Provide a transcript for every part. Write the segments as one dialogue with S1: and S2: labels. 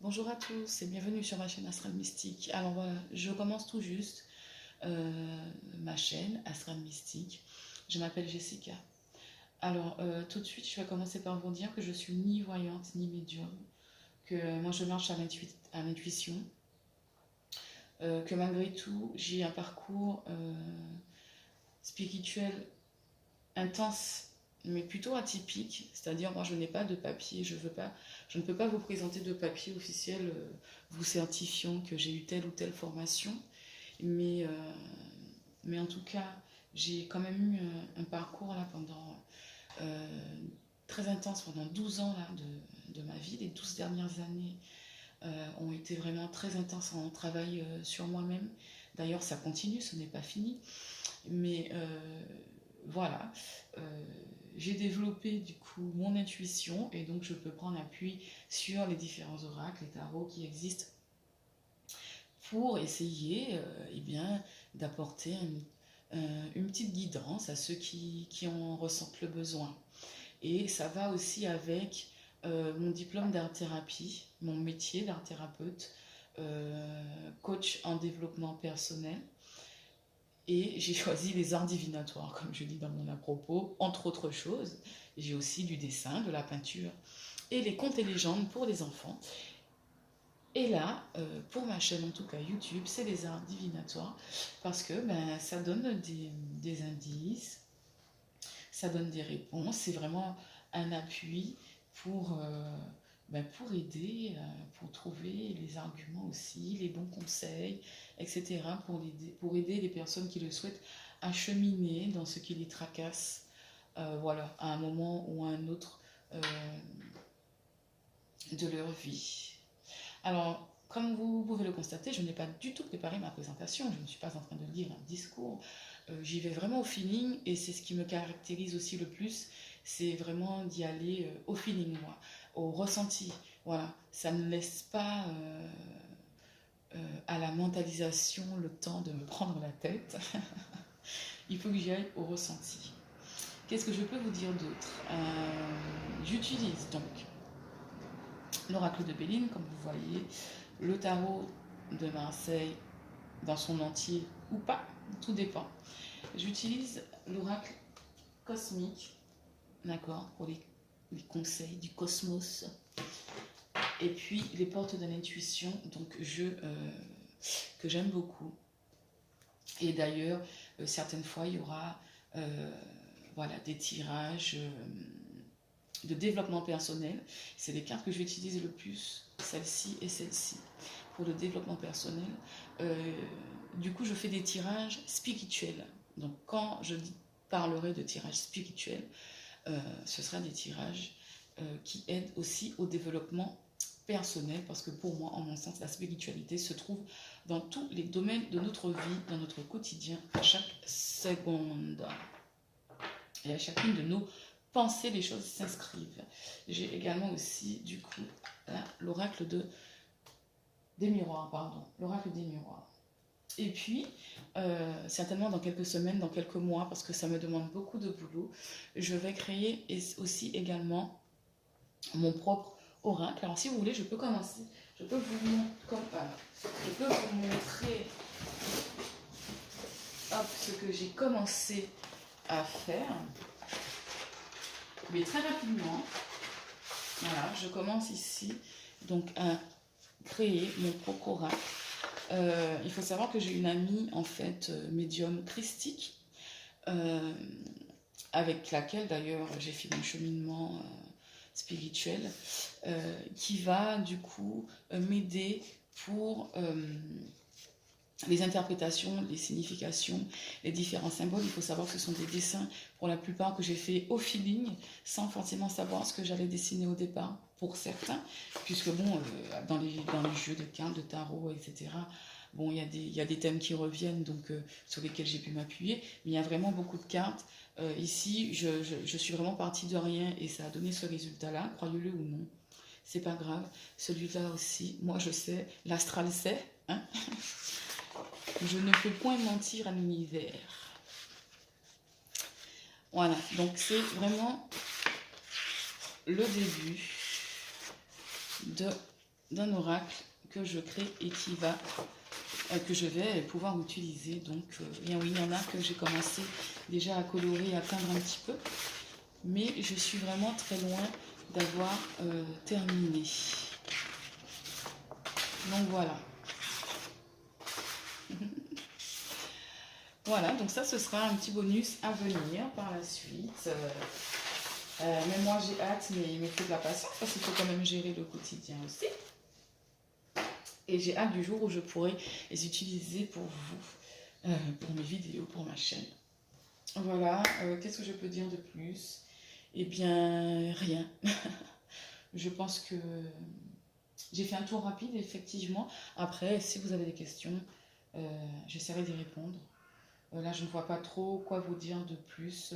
S1: Bonjour à tous et bienvenue sur ma chaîne Astral Mystique. Alors voilà, je commence tout juste ma chaîne Astral Mystique. Je m'appelle Jessica. Alors tout de suite, je vais commencer par vous dire que je suis ni voyante ni médium, que moi je marche à l'intuition, que malgré tout, j'ai un parcours spirituel intense, mais plutôt atypique. C'est-à-dire, moi, je n'ai pas de papier, je ne peux pas vous présenter de papier officiel vous certifiant que j'ai eu telle ou telle formation. Mais, euh, mais en tout cas, j'ai quand même eu un parcours là pendant euh, très intense pendant 12 ans là, de ma vie. Les 12 dernières années ont été vraiment très intenses en travail sur moi-même. D'ailleurs, ça continue, ce n'est pas fini. Mais voilà, euh, j'ai développé du coup mon intuition et donc je peux prendre appui sur les différents oracles, les tarots qui existent pour essayer eh bien, d'apporter une petite guidance à ceux qui en ressentent le besoin. Et ça va aussi avec mon diplôme d'art-thérapie, mon métier d'art-thérapeute, coach en développement personnel. Et j'ai choisi les arts divinatoires, comme je dis dans mon à-propos, entre autres choses. J'ai aussi du dessin, de la peinture et les contes et légendes pour les enfants. Et là, pour ma chaîne, en tout cas YouTube, c'est les arts divinatoires parce que ben, ça donne des indices, ça donne des réponses. C'est vraiment un appui pour, pour aider, pour trouver les arguments aussi, les bons conseils, etc. Pour aider les personnes qui le souhaitent à cheminer dans ce qui les tracasse, voilà, à un moment ou à un autre de leur vie. Alors, comme vous pouvez le constater, je n'ai pas du tout préparé ma présentation, je ne suis pas en train de lire un discours, j'y vais vraiment au feeling et c'est ce qui me caractérise aussi le plus, c'est vraiment d'y aller au feeling, moi, au ressenti. Voilà, ça ne laisse pas à la mentalisation le temps de me prendre la tête, il faut que j'y aille au ressenti. Qu'est-ce que je peux vous dire d'autre J'utilise donc l'oracle de Béline, comme vous voyez, le tarot de Marseille dans son entier ou pas, tout dépend. J'utilise l'oracle cosmique, d'accord, pour les conseils du cosmos. Et puis les portes de l'intuition, donc que j'aime beaucoup. Et d'ailleurs, certaines fois, il y aura voilà, des tirages de développement personnel. C'est les cartes que je vais utiliser le plus, celle-ci et celle-ci, pour le développement personnel. Du coup, je fais des tirages spirituels. Donc, quand je parlerai de tirages spirituels, ce sera des tirages qui aident aussi au développement personnel, parce que pour moi, en mon sens, la spiritualité se trouve dans tous les domaines de notre vie, dans notre quotidien, à chaque seconde. Et à chacune de nos pensées, les choses s'inscrivent. J'ai également aussi, du coup, l'oracle des miroirs, pardon, l'oracle des miroirs. Et puis, certainement dans quelques semaines, dans quelques mois, parce que ça me demande beaucoup de boulot, je vais créer aussi également mon propre oracle. Alors, si vous voulez, je peux commencer. Je peux vous montrer ce que j'ai commencé à faire. Mais très rapidement, voilà, je commence ici donc à créer mon propre oracle. Il faut savoir que j'ai une amie en fait médium christique avec laquelle d'ailleurs j'ai fait mon cheminement spirituel qui va du coup m'aider pour les interprétations, les significations, les différents symboles. Il faut savoir que ce sont des dessins pour la plupart que j'ai fait au feeling, sans forcément savoir ce que j'allais dessiner au départ, pour certains, puisque bon, dans les jeux de cartes, de tarot, etc., bon, il y a des thèmes qui reviennent, donc sur lesquels j'ai pu m'appuyer, mais il y a vraiment beaucoup de cartes. Ici, je suis vraiment partie de rien et ça a donné ce résultat-là, croyez-le ou non. C'est pas grave, celui-là aussi, moi je sais, l'astral sait, hein. Je ne peux point mentir à l'univers. Voilà, donc c'est vraiment le début de d'un oracle que je crée et que je vais pouvoir utiliser. Donc, oui, il y en a que j'ai commencé déjà à colorer, à teindre un petit peu, mais je suis vraiment très loin d'avoir terminé. Donc voilà. Voilà, donc ça, ce sera un petit bonus à venir par la suite. Mais moi, j'ai hâte, mais il me faut de la patience parce qu'il faut quand même gérer le quotidien aussi. Et j'ai hâte du jour où je pourrai les utiliser pour vous, pour mes vidéos, pour ma chaîne. Voilà, qu'est-ce que je peux dire de plus? Eh bien, rien. Je pense que j'ai fait un tour rapide, effectivement. Après, si vous avez des questions, j'essaierai d'y répondre. Là, je ne vois pas trop quoi vous dire de plus.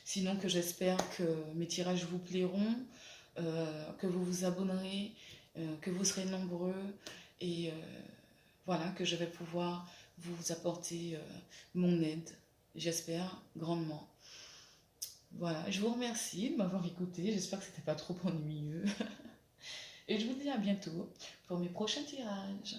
S1: Sinon que j'espère que mes tirages vous plairont, que vous vous abonnerez, que vous serez nombreux et voilà, que je vais pouvoir vous apporter mon aide, j'espère grandement. Voilà, je vous remercie de m'avoir écouté, j'espère que c'était pas trop ennuyeux. Et je vous dis à bientôt pour mes prochains tirages.